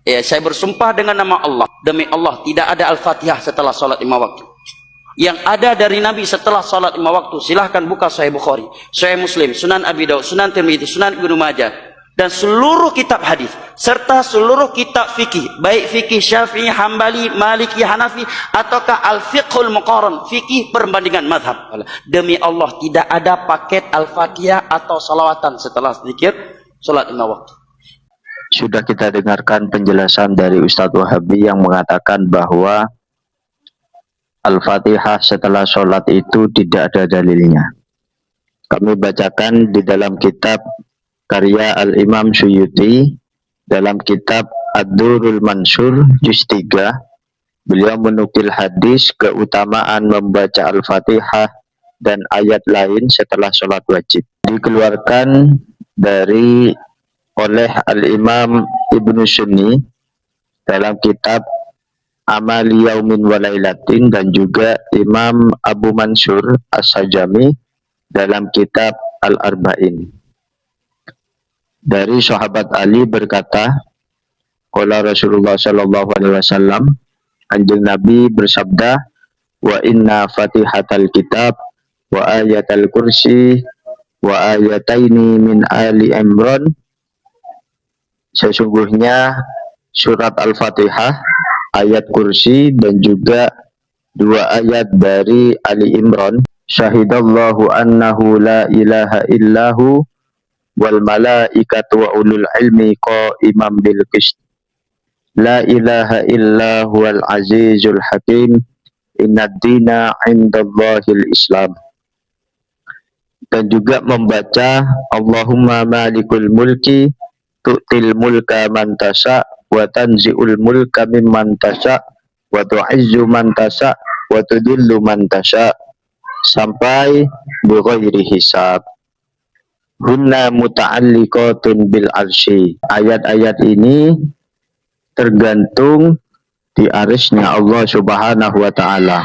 Ya, saya bersumpah dengan nama Allah, demi Allah tidak ada Al-Fatihah setelah salat 5 waktu. Yang ada dari Nabi setelah salat 5 waktu, silahkan buka Sahih Bukhari, Sahih Muslim, Sunan Abi Daud, Sunan Tirmidzi, Sunan Ibnu Majah, dan seluruh kitab hadis serta seluruh kitab fikih, baik fikih Syafi'i, Hambali, Maliki, Hanafi, ataukah Al-Fiqhul Muqarran, fikih perbandingan mazhab. Demi Allah tidak ada paket Al-Fatihah atau salawatan setelah zikir salat 5 waktu. Sudah kita dengarkan penjelasan dari Ustadz Wahabi yang mengatakan bahwa Al-Fatihah setelah sholat itu tidak ada dalilnya. Kami bacakan di dalam kitab karya Al-Imam Suyuti, dalam kitab Ad-Durrul Mansur, juz 3, beliau menukil hadis keutamaan membaca Al-Fatihah dan ayat lain setelah sholat wajib. Dikeluarkan oleh Al-Imam Ibnu Sunni dalam kitab Amali Yaumin wa Lailatin, dan juga Imam Abu Mansur As-Sajami dalam kitab Al-Arba'in. Dari sahabat Ali berkata, qala Rasulullah sallallahu alaihi wasallam, Kanjeng Nabi bersabda, wa inna fatihatal kitab wa ayatal kursi wa ayataini min Ali Imran, sesungguhnya surat Al-Fatihah, ayat kursi, dan juga 2 ayat dari Ali Imran, syahidallahu annahu la ilaha illahu wal malaikatu wa ulul ilmi qa'iman bil qist, la ilaha illa huwal azizul hakim, innad dina indallahil islam. Dan juga membaca Allahumma malikul mulki tu'til mulka man tasha wa tanzi'ul mulka mimman tasha wa tu'izzu man tasha wa tudillu man tasha, sampai bighairi hisab. Hunna muta'alliqatun bil arsy. Ayat-ayat ini tergantung di arsy-Nya Allah Subhanahu wa taala.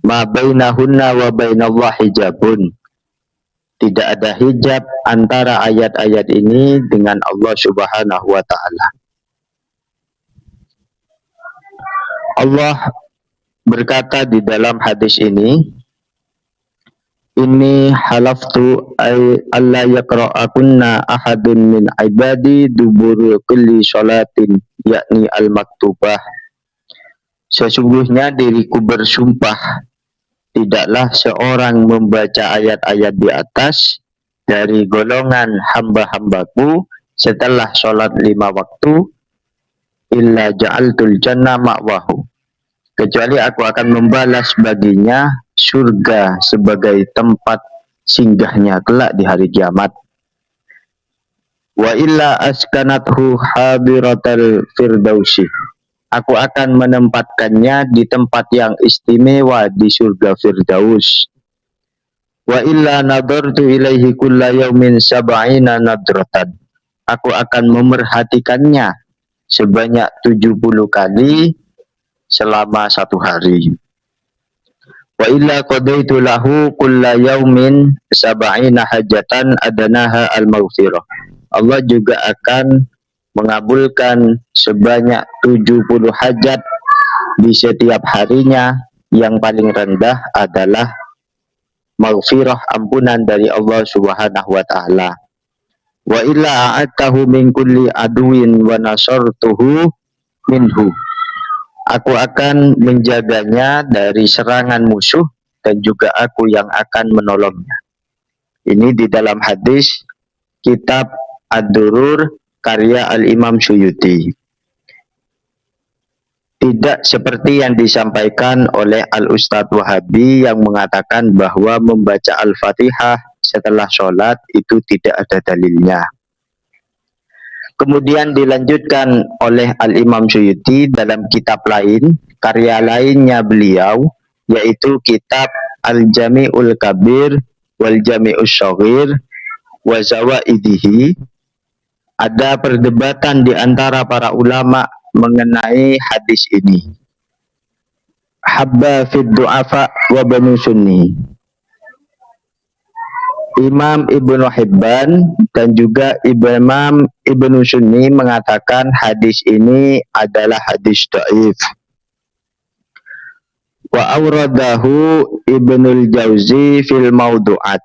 Ma bainahunna wa bainallahi hijabun. Tidak ada hijab antara ayat-ayat ini dengan Allah Subhanahu wa taala. Allah berkata di dalam hadis ini, inni halaftu ay alla yaqra'akunna ahadun min ibadi dubur kulli sholatin, yakni al-maktubah. Sesungguhnya diriku bersumpah, tidaklah seorang membaca ayat-ayat di atas dari golongan hamba-hambaku setelah sholat 5 waktu, illa ja'altul jannah ma'wahu, kecuali aku akan membalas baginya surga sebagai tempat singgahnya kelak di hari kiamat. Wa illa askanathu habiratal firdausi, aku akan menempatkannya di tempat yang istimewa di surga Firdaus. Wa illa nadartu ilaihi kulla yaumin sab'ina nadratan, aku akan memerhatikannya sebanyak 70 kali selama 1 hari. Wa illa qadaitu lahu kulla yaumin sab'ina hajatan adanaha al-maghfirah, Allah juga akan mengabulkan sebanyak 70 hajat di setiap harinya, yang paling rendah adalah maghfirah, ampunan dari Allah Subhanahu wa taala. Wa illa a'atahu min kulli aduin wa nasartuhu minhu, aku akan menjaganya dari serangan musuh dan juga aku yang akan menolongnya. Ini di dalam hadis kitab Ad-Durrur karya Al-Imam Suyuti. Tidak seperti yang disampaikan oleh Al-Ustadz Wahabi yang mengatakan bahwa membaca Al-Fatihah setelah sholat itu tidak ada dalilnya. Kemudian dilanjutkan oleh Al-Imam Suyuti dalam kitab lain, karya lainnya beliau, yaitu kitab Al-Jami'ul Kabir wal Jami'us Shaghir wa Zawaidihi. Ada perdebatan di antara para ulama mengenai hadis ini. Habba fid du'afa wa banu sunni. Imam Ibnu Hibban dan juga Imam Ibnu Sunni mengatakan hadis ini adalah hadis dhaif. Wa awradahu Ibnul Jauzi fil Maudu'at.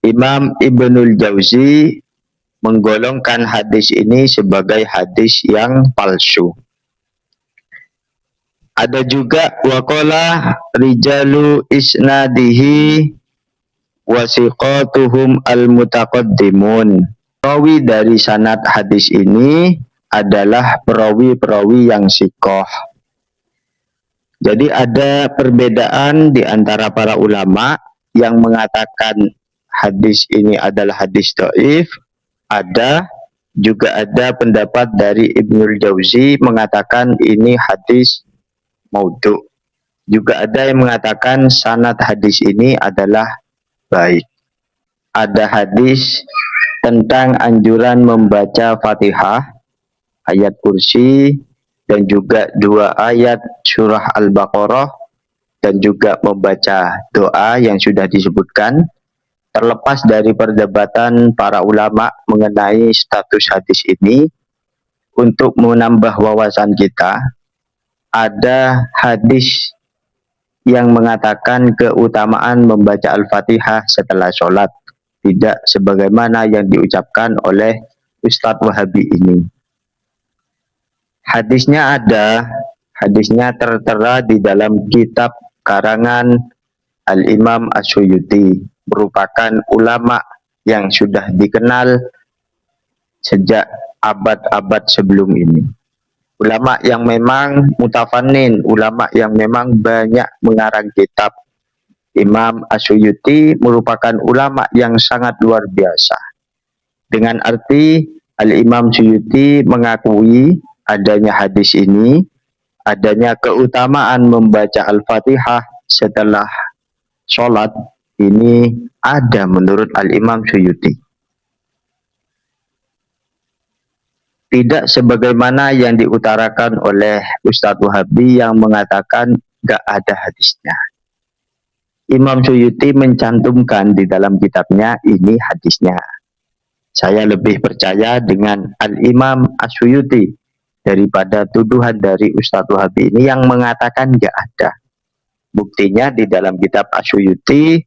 Imam Ibnul Jauzi menggolongkan hadis ini sebagai hadis yang palsu. Ada juga waqala rijalu isnadihi wasiqatuhum al-mutaqaddimun. Perawi dari sanad hadis ini adalah perawi-perawi yang sikoh. Jadi ada perbedaan di antara para ulama yang mengatakan hadis ini adalah hadis dhaif. Juga ada pendapat dari Ibnul Jauzi mengatakan ini hadis maudhu'. Juga ada yang mengatakan sanad hadis ini adalah baik. Ada hadis tentang anjuran membaca Fatihah, ayat kursi, dan juga 2 ayat surah Al-Baqarah, dan juga membaca doa yang sudah disebutkan. Terlepas dari perdebatan para ulama mengenai status hadis ini, untuk menambah wawasan kita, ada hadis yang mengatakan keutamaan membaca Al-Fatihah setelah sholat, tidak sebagaimana yang diucapkan oleh Ustadz Wahabi ini. Hadisnya ada, hadisnya tertera di dalam kitab karangan Al-Imam As-Suyuti, merupakan ulama yang sudah dikenal sejak abad-abad sebelum ini. Ulama yang memang mutafannin, ulama yang memang banyak mengarang kitab. Imam As-Suyuti merupakan ulama yang sangat luar biasa. Dengan arti Al-Imam Suyuti mengakui adanya hadis ini, adanya keutamaan membaca Al-Fatihah setelah sholat, ini ada menurut Al-Imam Suyuti. Tidak sebagaimana yang diutarakan oleh Ustadz Wahabi yang mengatakan gak ada hadisnya. Imam Suyuti mencantumkan di dalam kitabnya ini hadisnya. Saya lebih percaya dengan Al-Imam As-Suyuti daripada tuduhan dari Ustadz Wahabi ini yang mengatakan gak ada. Buktinya di dalam kitab As-Suyuti,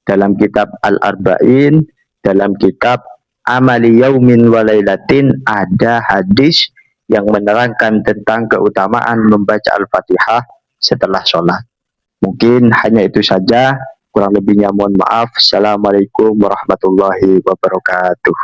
dalam kitab Al-Arba'in, dalam kitab Amali Yaumin Walailatin ada hadis yang menerangkan tentang keutamaan membaca Al-Fatihah setelah sholat. Mungkin hanya itu saja, kurang lebihnya mohon maaf. Assalamualaikum warahmatullahi wabarakatuh.